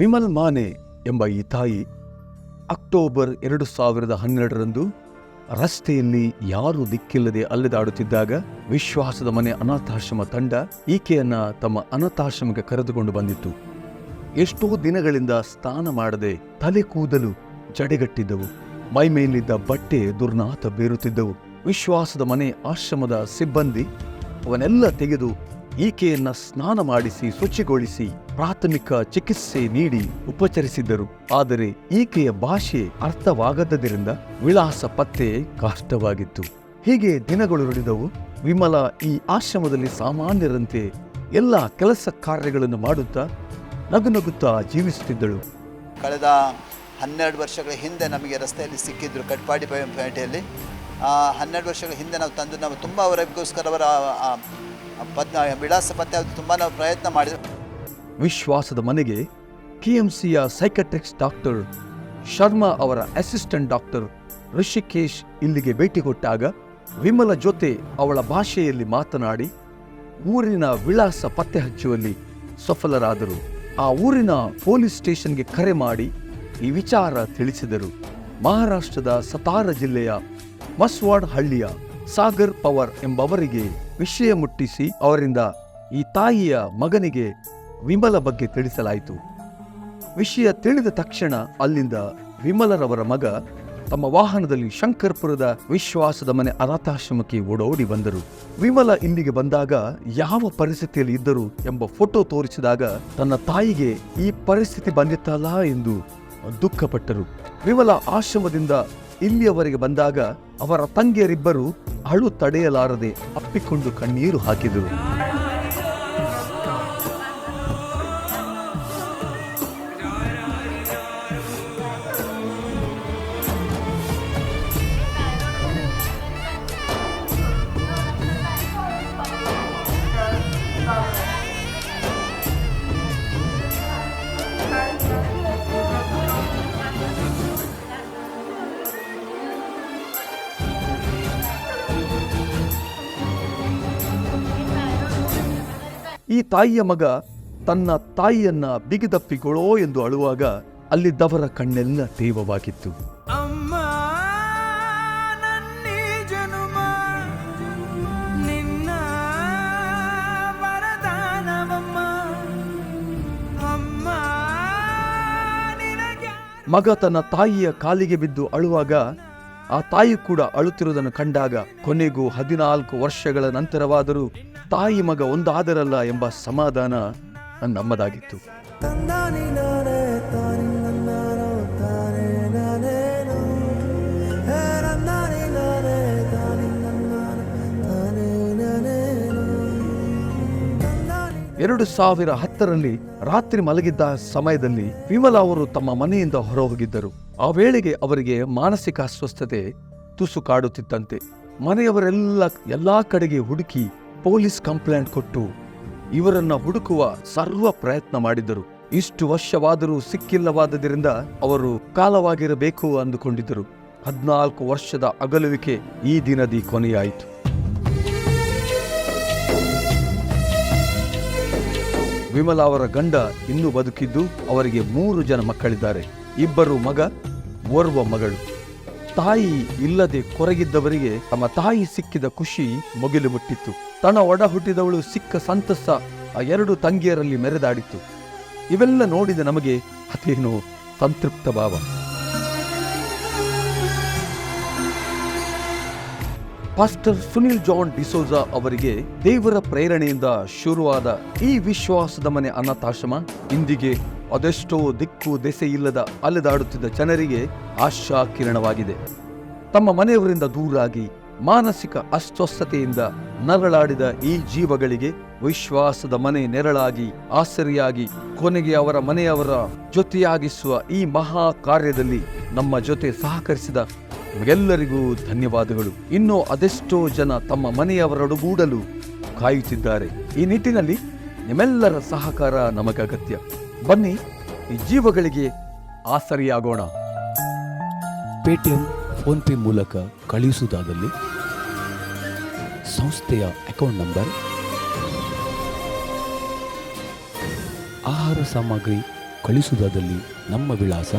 ವಿಮಲ್ ಮಾನೆ ಎಂಬ ಈ ತಾಯಿ ಅಕ್ಟೋಬರ್ 2012ರಂದು ರಸ್ತೆಯಲ್ಲಿ ಯಾರೂ ದಿಕ್ಕಿಲ್ಲದೆ ಅಲೆದಾಡುತ್ತಿದ್ದಾಗ ವಿಶ್ವಾಸದ ಮನೆ ಅನಾಥಾಶ್ರಮ ತಂಡ ಈಕೆಯನ್ನ ತಮ್ಮ ಅನಾಥಾಶ್ರಮಕ್ಕೆ ಕರೆದುಕೊಂಡು ಬಂದಿತ್ತು. ಎಷ್ಟೋ ದಿನಗಳಿಂದ ಸ್ನಾನ ಮಾಡದೆ ತಲೆ ಕೂದಲು ಜಡೆಗಟ್ಟಿದ್ದವು, ಮೈಮೇಲಿದ್ದ ಬಟ್ಟೆ ದುರ್ನಾತ ಬೇರುತ್ತಿದ್ದವು. ವಿಶ್ವಾಸದ ಮನೆ ಆಶ್ರಮದ ಸಿಬ್ಬಂದಿ ಅವನ್ನೆಲ್ಲ ತೆಗೆದು ಈಕೆಯನ್ನ ಸ್ನಾನ ಮಾಡಿಸಿ ಶುಚಿಗೊಳಿಸಿ ಪ್ರಾಥಮಿಕ ಚಿಕಿತ್ಸೆ ನೀಡಿ ಉಪಚರಿಸಿದ್ದರು. ಆದರೆ ಈಕೆಯ ಭಾಷೆ ಅರ್ಥವಾಗದ್ದರಿಂದ ವಿಳಾಸ ಪತ್ತೆ ಕಷ್ಟವಾಗಿತ್ತು. ಹೀಗೆ ದಿನಗಳು ಉಳಿದವು. ವಿಮಲ ಈ ಆಶ್ರಮದಲ್ಲಿ ಸಾಮಾನ್ಯರಂತೆ ಎಲ್ಲ ಕೆಲಸ ಕಾರ್ಯಗಳನ್ನು ಮಾಡುತ್ತಾ ನಗುನಗುತ್ತಾ ಜೀವಿಸುತ್ತಿದ್ದಳು. ಕಳೆದ 12 ವರ್ಷಗಳ ಹಿಂದೆ ನಮಗೆ ರಸ್ತೆಯಲ್ಲಿ ಸಿಕ್ಕಿದ್ರು ಕಟ್ಪಾಡಿ ಪೇಟೆಯಲ್ಲಿ. 12 ವರ್ಷಗಳ ಹಿಂದೆ ನಾವು ತುಂಬ ಅವರಿಗೋಸ್ಕರ ಅವರ ವಿಳಾಸ ಪತ್ತೆ ತುಂಬ ನಾವು ಪ್ರಯತ್ನ ಮಾಡಿದ್ವಿ. ವಿಶ್ವಾಸದ ಮನೆಗೆ KMCಯ ಸೈಕಟ್ರಿಕ್ಸ್ ಡಾಕ್ಟರ್ ಶರ್ಮಾ ಅವರ ಅಸಿಸ್ಟೆಂಟ್ ಡಾಕ್ಟರ್ ಋಷಿಕೇಶ್ ಇಲ್ಲಿಗೆ ಭೇಟಿ ಕೊಟ್ಟಾಗ ವಿಮಲ ಜೊತೆ ಅವಳ ಭಾಷೆಯಲ್ಲಿ ಮಾತನಾಡಿ ಊರಿನ ವಿಳಾಸ ಪತ್ತೆ ಹಚ್ಚುವಲ್ಲಿ ಸಫಲರಾದರು. ಆ ಊರಿನ ಪೊಲೀಸ್ ಸ್ಟೇಷನ್ಗೆ ಕರೆ ಮಾಡಿ ಈ ವಿಚಾರ ತಿಳಿಸಿದರು. ಮಹಾರಾಷ್ಟ್ರದ ಸತಾರ ಜಿಲ್ಲೆಯ ಮಸ್ವಾಡ್ ಹಳ್ಳಿಯ ಸಾಗರ್ ಪವರ್ ಎಂಬವರಿಗೆ ವಿಷಯ ಮುಟ್ಟಿಸಿ ಅವರಿಂದ ಈ ತಾಯಿಯ ಮಗನಿಗೆ ವಿಮಲ ಬಗ್ಗೆ ತಿಳಿಸಲಾಯಿತು. ವಿಷಯ ತಿಳಿದ ತಕ್ಷಣ ಅಲ್ಲಿಂದ ವಿಮಲರವರ ಮಗ ತಮ್ಮ ವಾಹನದಲ್ಲಿ ಶಂಕರ್ಪುರದ ವಿಶ್ವಾಸದ ಮನೆ ಅನಾಥಾಶ್ರಮಕ್ಕೆ ಓಡೋಡಿ ಬಂದರು. ವಿಮಲ ಇಲ್ಲಿಗೆ ಬಂದಾಗ ಯಾವ ಪರಿಸ್ಥಿತಿಯಲ್ಲಿ ಇದ್ದರು ಎಂಬ ಫೋಟೋ ತೋರಿಸಿದಾಗ ತನ್ನ ತಾಯಿಗೆ ಈ ಪರಿಸ್ಥಿತಿ ಬಂದಿತ್ತಲ್ಲ ಎಂದು ದುಃಖಪಟ್ಟರು. ವಿಮಲ ಆಶ್ರಮದಿಂದ ಇಲ್ಲಿಯವರೆಗೆ ಬಂದಾಗ ಅವರ ತಂಗಿಯರಿಬ್ಬರು ಅಳು ತಡೆಯಲಾರದೆ ಅಪ್ಪಿಕೊಂಡು ಕಣ್ಣೀರು ಹಾಕಿದರು. ಈ ತಾಯಿಯ ಮಗ ತನ್ನ ತಾಯಿಯನ್ನ ಬಿಗಿದಪ್ಪಿಕೊಳ್ಳೋ ಎಂದು ಅಳುವಾಗ ಅಲ್ಲಿದ್ದವರ ಕಣ್ಣೆಲ್ಲ ತೇವವಾಗಿತ್ತು. ಅಮ್ಮ ನನ್ನಿ ಜನುಮ ನಿನ್ನ ವರದಾನವಮ್ಮ ಅಮ್ಮ ನಿನಗೆ. ಮಗ ತನ್ನ ತಾಯಿಯ ಕಾಲಿಗೆ ಬಿದ್ದು ಅಳುವಾಗ ಆ ತಾಯಿ ಕೂಡ ಅಳುತ್ತಿರುವುದನ್ನು ಕಂಡಾಗ ಕೊನೆಗೂ 14 ವರ್ಷಗಳ ನಂತರವಾದರೂ ತಾಯಿ ಮಗ ಒಂದಾದರಲ್ಲ ಎಂಬ ಸಮಾಧಾನ ನಮ್ಮದಾಗಿತ್ತು. ಎರಡು 2010ರಲ್ಲಿ ರಾತ್ರಿ ಮಲಗಿದ್ದ ಸಮಯದಲ್ಲಿ ವಿಮಲ ಅವರು ತಮ್ಮ ಮನೆಯಿಂದ ಹೊರಹೋಗಿದ್ದರು. ಆ ವೇಳೆಗೆ ಅವರಿಗೆ ಮಾನಸಿಕ ಅಸ್ವಸ್ಥತೆ ತುಸು ಕಾಡುತ್ತಿತ್ತಂತೆ. ಎಲ್ಲಾ ಕಡೆಗೆ ಹುಡುಕಿ ಪೊಲೀಸ್ ಕಂಪ್ಲೇಂಟ್ ಕೊಟ್ಟು ಇವರನ್ನ ಹುಡುಕುವ ಸರ್ವ ಪ್ರಯತ್ನ ಮಾಡಿದ್ದರು. ಇಷ್ಟು ವರ್ಷವಾದರೂ ಸಿಕ್ಕಿಲ್ಲವಾದ್ದರಿಂದ ಅವರು ಕಾಲವಾಗಿರಬೇಕು ಅಂದುಕೊಂಡಿದ್ದರು. 14 ವರ್ಷದ ಅಗಲುವಿಕೆ ಈ ದಿನದಿ ಕೊನೆಯಾಯಿತು. ವಿಮಲಾ ಅವರ ಗಂಡ ಇನ್ನೂ ಬದುಕಿದ್ದು ಅವರಿಗೆ 3 ಜನ ಮಕ್ಕಳಿದ್ದಾರೆ. 2 ಮಗ, 1 ಮಗಳು. ತಾಯಿ ಇಲ್ಲದೆ ಕೊರಗಿದ್ದವರಿಗೆ ತಮ್ಮ ತಾಯಿ ಸಿಕ್ಕಿದ ಖುಷಿ ಮುಗಿಲು ಮುಟ್ಟಿತ್ತು. ತನ್ನ ಒಡ ಹುಟ್ಟಿದವಳು ಸಿಕ್ಕ ಸಂತಸ ಆ 2 ತಂಗಿಯರಲ್ಲಿ ಮೆರೆದಾಡಿತ್ತು. ಇವೆಲ್ಲ ನೋಡಿದ ನಮಗೆ ಅದೇನೋ ಸಂತೃಪ್ತ ಭಾವ. ಪಾಸ್ಟರ್ ಸುನಿಲ್ ಜಾನ್ ಡಿಸೋಜಾ ಅವರಿಗೆ ದೇವರ ಪ್ರೇರಣೆಯಿಂದ ಶುರುವಾದ ಈ ವಿಶ್ವಾಸದ ಮನೆ ಅನಾಥಾಶ್ರಮ ಇಂದಿಗೆ ಅದೆಷ್ಟೋ ದಿಕ್ಕು ದೆಸೆ ಇಲ್ಲದ ಅಲೆದಾಡುತ್ತಿದ್ದ ಜನರಿಗೆ ಆಶಾ ಕಿರಣವಾಗಿದೆ. ತಮ್ಮ ಮನೆಯವರಿಂದ ದೂರಾಗಿ ಮಾನಸಿಕ ಅಸ್ವಸ್ಥತೆಯಿಂದ ನರಳಾಡಿದ ಈ ಜೀವಗಳಿಗೆ ವಿಶ್ವಾಸದ ಮನೆ ನೆರಳಾಗಿ ಆಸರಿಯಾಗಿ ಕೊನೆಗೆ ಅವರ ಮನೆಯವರ ಜೊತೆಯಾಗಿಸುವ ಈ ಮಹಾ ಕಾರ್ಯದಲ್ಲಿ ನಮ್ಮ ಜೊತೆ ಸಹಕರಿಸಿದ ಎಲ್ಲರಿಗೂ ಧನ್ಯವಾದಗಳು. ಇನ್ನೂ ಅದೆಷ್ಟೋ ಜನ ತಮ್ಮ ಮನೆಯವರೊಡಗೂಡಲು ಕಾಯುತ್ತಿದ್ದಾರೆ. ಈ ನಿಟ್ಟಿನಲ್ಲಿ ನಿಮ್ಮೆಲ್ಲರ ಸಹಕಾರ ನಮಗಗತ್ಯ. ಬನ್ನಿ, ಈ ಜೀವಗಳಿಗೆ ಆಸರಿಯಾಗೋಣ. ಪೇಟಿಎಂ, ಫೋನ್ಪೇ ಮೂಲಕ ಕಳುಹಿಸುವುದಾದಲ್ಲಿ ಸಂಸ್ಥೆಯ ಅಕೌಂಟ್ ನಂಬರ್, ಆಹಾರ ಸಾಮಗ್ರಿ ಕಳಿಸುವುದಾದಲ್ಲಿ ನಮ್ಮ ವಿಳಾಸ